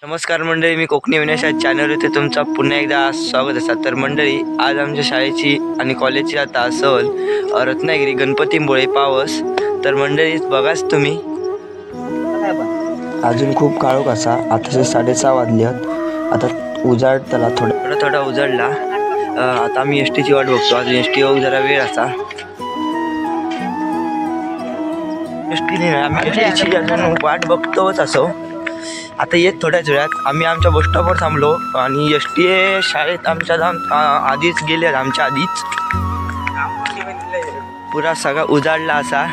नमस्कार मंडळी, मी कोकणी विनाश चॅनलवरती तुमचा पुन्हा एकदा स्वागत असा। तर मंडळी, आज आमच्या शाळेची आणि कॉलेजची आता सहल रत्नागिरी गणपतीपुळे पावस। तर मंडळी बघाच तुम्ही, अजून खूप काळोख असा। आता 6:30 वाजल्यात। आता उजाड त्याला थोडा उजाडला। आता आम्ही एसटीची वाट बघतो। अजून एसटी येऊक जरा वेळ असा। एसटी आम्ही एसटीची अजून वाट बघतोच असो। आता येत थोड्याच वेळात आम्ही आमच्या बस स्टॉपवर थांबलो आणि एसटी शाळेत आमच्या आधीच गेले। आमच्या आधीच पुरा सगळा उजाडला असा।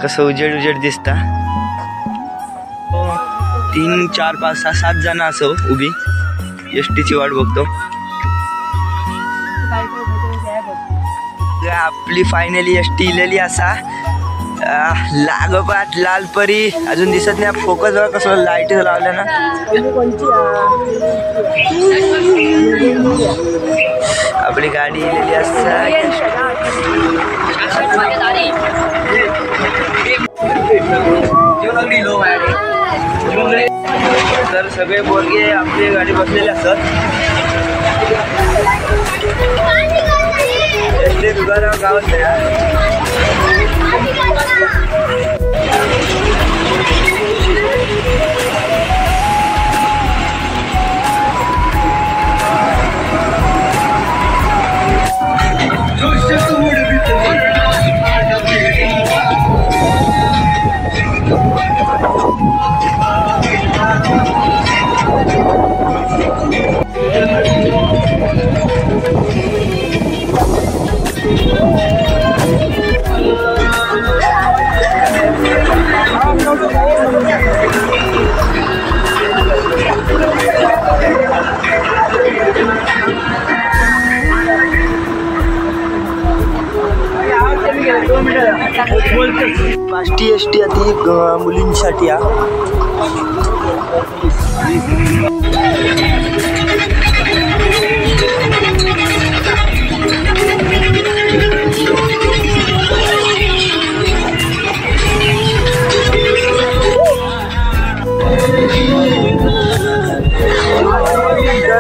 कसं उजेड दिसता। 3, 4, 5, 6, 7 जण असो उभी एसटीची वाट बघतो। आपली फायनली एसटी इलेली असा। लागोपाठ लालपरी अजून दिसत नाही। फोकस बघा कसं लाईट लावल्या ना। आपली गाडी इलेली असता। तर सगळे पोरगे आपली गाडी बसलेले असतात। एसटी दुकानावर गावात पाष्टी एसटी आधी मुलींसाठी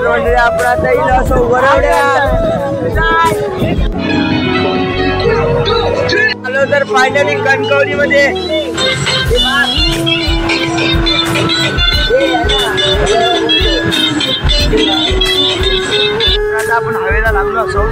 म्हणजे आपण आता येईल असं आलो। तर फायनली कणकवली मध्ये आता आपण हवेला लागलो असो।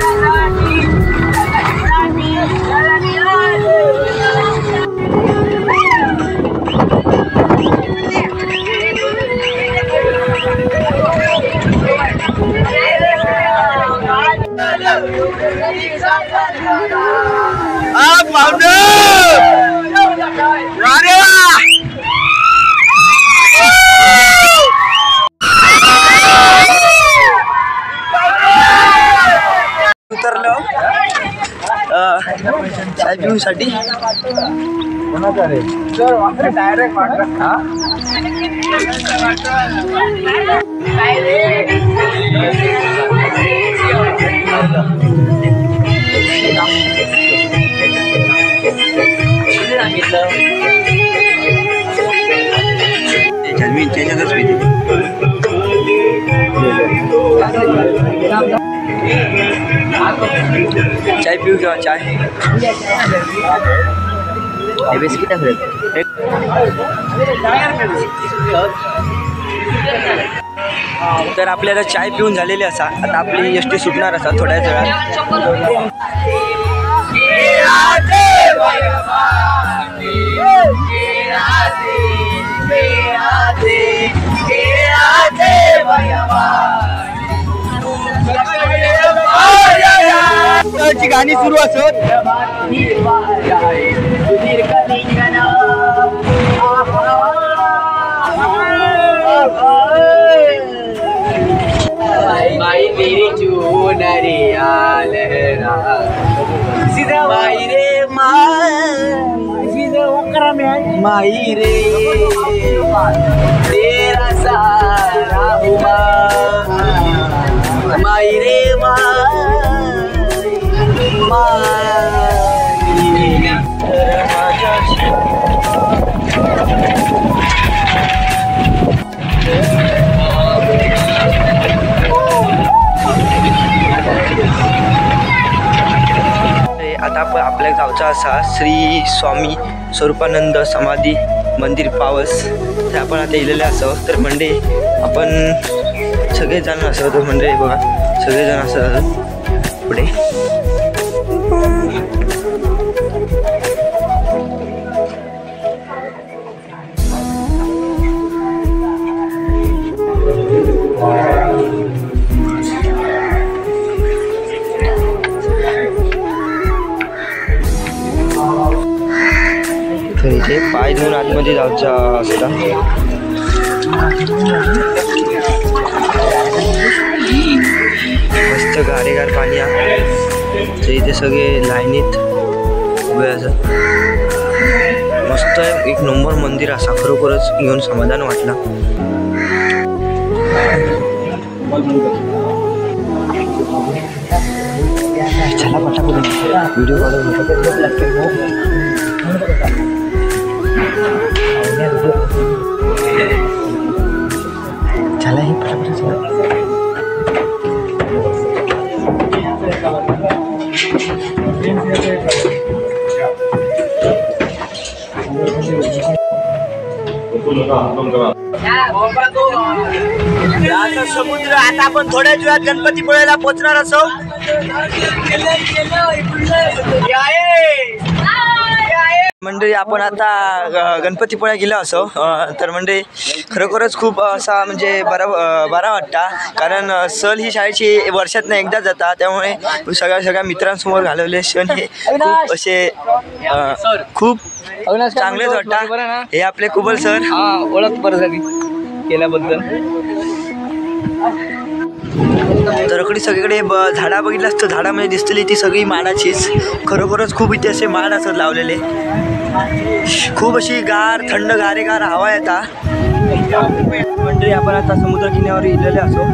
उतरलो चाय पिऊसाठी। चाय पिऊ किंवा चाय बिस्किट। तर आपल्याला चाय पिऊन झालेली असा। आता आपली एसटी सुटणार असा थोड्याच वेळात। गाणी सुरू असत। माई तेरी चुनरिया लहरा माई रे माई रे तेरा सारा हुआ माई रे माई आता आपण आपल्या गावचा असा श्री स्वामी स्वरूपानंद समाधी मंदिर पावस ते आपण आता इलेले असो. तर म्हणजे आपण सगळेजण असो तर म्हणजे बघा सगळेजण असं पुढे तर इथे पाय धुवून आतमध्ये जायचा असता. मस्त गारेगार पाणी आहे. तर इथे सगळे लाईनीत उभे असत. मस्त एक नंबर मंदिर असा खरोखरच घेऊन समाधान वाटला. चला पटापट व्हिडिओ चला ही पटापट चला. समुद्र आता आपण थोड्याच वेळात गणपतीपुळेला पोहोचणार असो. मंडळी आपण आता गणपतीपुळ्यात गेलो असो. तर म्हणजे खरोखरच खूप असा म्हणजे बरा वाटता. कारण सहल ही शाळेची वर्षातनं एकदा जाता. त्यामुळे सगळ्या मित्रांसमोर घालवले क्षण हे खूप असे खूप चांगलेच वाटता. हे आपले कुबल सर ओळख बरं झाली केल्याबद्दल. तरकडे सगळीकडे झाडा बघितलं असतं. झाडामध्ये दिसलेली ती सगळी माडाचीच. खरोखरच खूप इथे असे माड असत लावलेले. खूप अशी गार थंड गारेगार हवा येता. म्हणजे आपण आता समुद्र किनाऱ्यावर इलेले असो.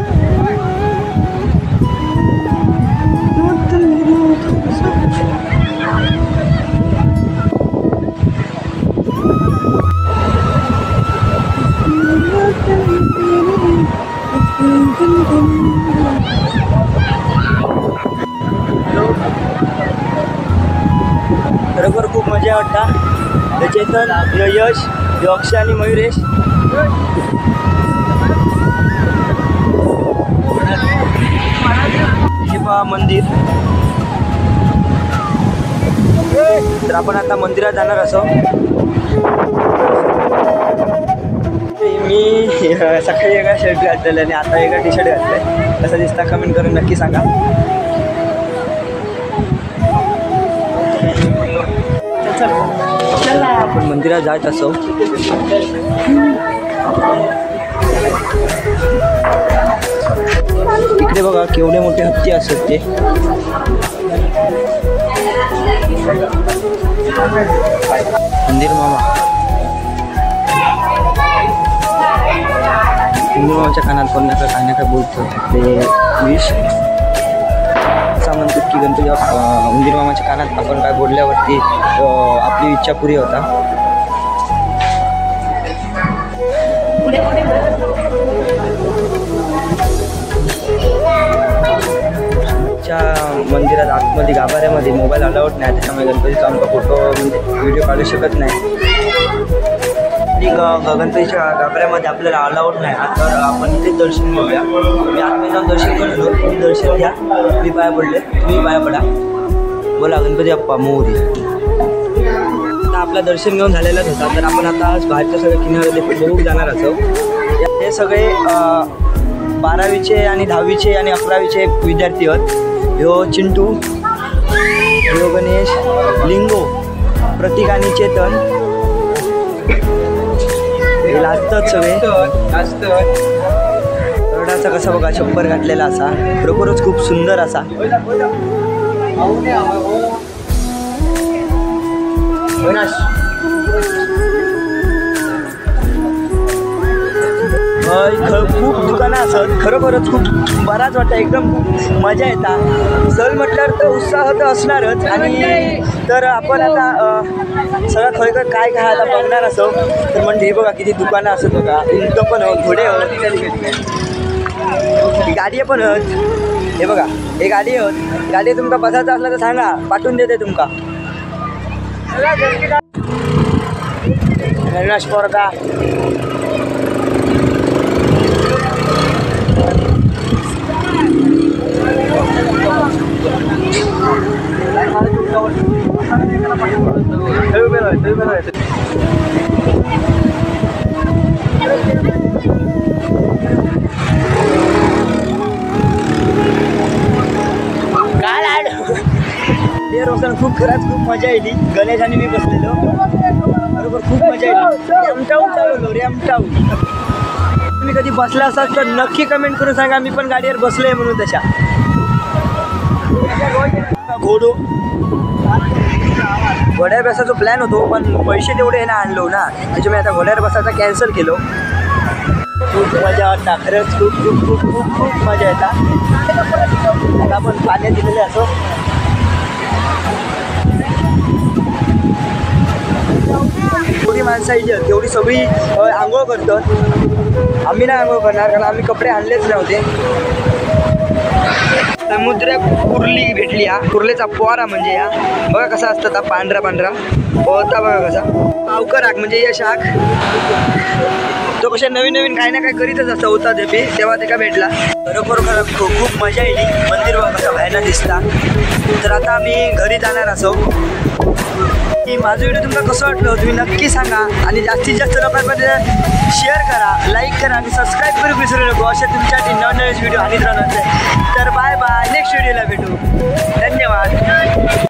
खरोखर खूप मजा वाटता. चेतन, यश, अक्षय आणि मयुरेश. हे पहा मंदिर. तर आपण आता मंदिरात जाणार असो. मी सकाळी एका शर्ट घातलेला आणि आता एका टी शर्ट घातलंय. कसं दिसता कमेंट करून नक्की सांगा. आपण मंदिरात जात असो. इकडे बघा केवढे मोठे हत्ती असतात ते. मंदिर मामा मामाच्या कानात कोण नका काय नका बोलतो ते विष असा म्हणतात की गणपती उंदीर मामाच्या कानात आपण काय बोलल्यावरती आपली इच्छा पुरी होता. मंदिरात आतमध्ये गाभाऱ्यामध्ये मोबाईल अलाउड नाही. त्याच्यामुळे गणपतीचा आमचा फोटो म्हणजे व्हिडिओ काढू शकत नाही. गणपतीच्या गाभाऱ्यामध्ये आपल्याला अलाउड नाही. तर आपण इथेच दर्शन घेऊया. मी आतमध्ये जाऊन दर्शन करतो. तुम्ही दर्शन घ्या. मी पाया पडले तुम्ही पाया पडा. बोला गणपती बाप्पा मोरया. आता आपलं दर्शन घेऊन झालेलाच होता. तर आपण आता बाहेरच्या सगळ्या किनारे देखील बघून जाणार असो. हे सगळे 12वीचे आणि 10वीचे आणि 11वीचे विद्यार्थी आहेत. ह्यो चिंटू, ह्यो गणेश, लिंगो, प्रतीक आणि चेतन हे लाजतात सगळे. तरडाचा कसा बघा छप्पर घातलेला असा. खरोखरच खूप सुंदर असा. खूप दुकानं असत. खरोखरच खूप बराच वाटतं. एकदम मजा येतात. सहल म्हटल्यावर तर उत्साह तर असणारच. आणि तर आपण आता सगळं खरोखर काय खायला बघणार असो. तर म्हणजे हे बघा किती दुकानं असत बघा. उंट पण घोडे गाडी पण आहेत. हे बघा हे गाडी होत गाडी तुमका बसायचं असलं तर सांगा पाठवून देते तुमका स्पर्धा खूप खरंच खूप मजा येईल गणेश आणि मी बसलेलो बरोबर खूप मजा येईल रेमटाऊ चालवलो रेमटाऊ तुम्ही कधी बसला असाल तर नक्की कमेंट करून सांगा मी पण गाडीवर बसलोय म्हणून तशा घोडो घोड्यावर बसायचा प्लॅन होतो पण पैसे तेवढे ना आणलो ना त्याच्यामुळे आता घोड्यावर बसायचा कॅन्सल केलो खूप मजा वाटता खरंच खूप खूप खूप खूप खूप मजा येतात आता आपण पाण्यात दिलेले असो थोडी माणसं येईल तेवढी सगळी आंघोळ करतात आम्ही नाही आंघोळ करणार कारण आम्ही कपडे आणलेच नव्हते समुद्र कुर्ली भेटली हा कुर्लेचा पोवारा म्हणजे या बघा कसा असतं हा पांढरा पांढरा पोहता बघा कसा पावकर म्हणजे यश आग तो कशा नवीन नवीन काही ना काही करीतच असं होता ते तेव्हा ते का भेटला खरोखर खूप मजा येईल मंदिर बघा कसा बाहेरनं दिसता तर आता आम्ही घरी जाणार असो की माझं व्हिडिओ तुम्हाला कसं वाटलं तुम्ही नक्की सांगा आणि जास्तीत जास्त लोकांमध्ये शेअर करा लाईक करा आणि सबस्क्राईब करू विसरू नको अशा तुमच्यासाठी नवनवीन व्हिडिओ आणत राहणार तर बाय बाय नेक्स्ट व्हिडिओला भेटू धन्यवाद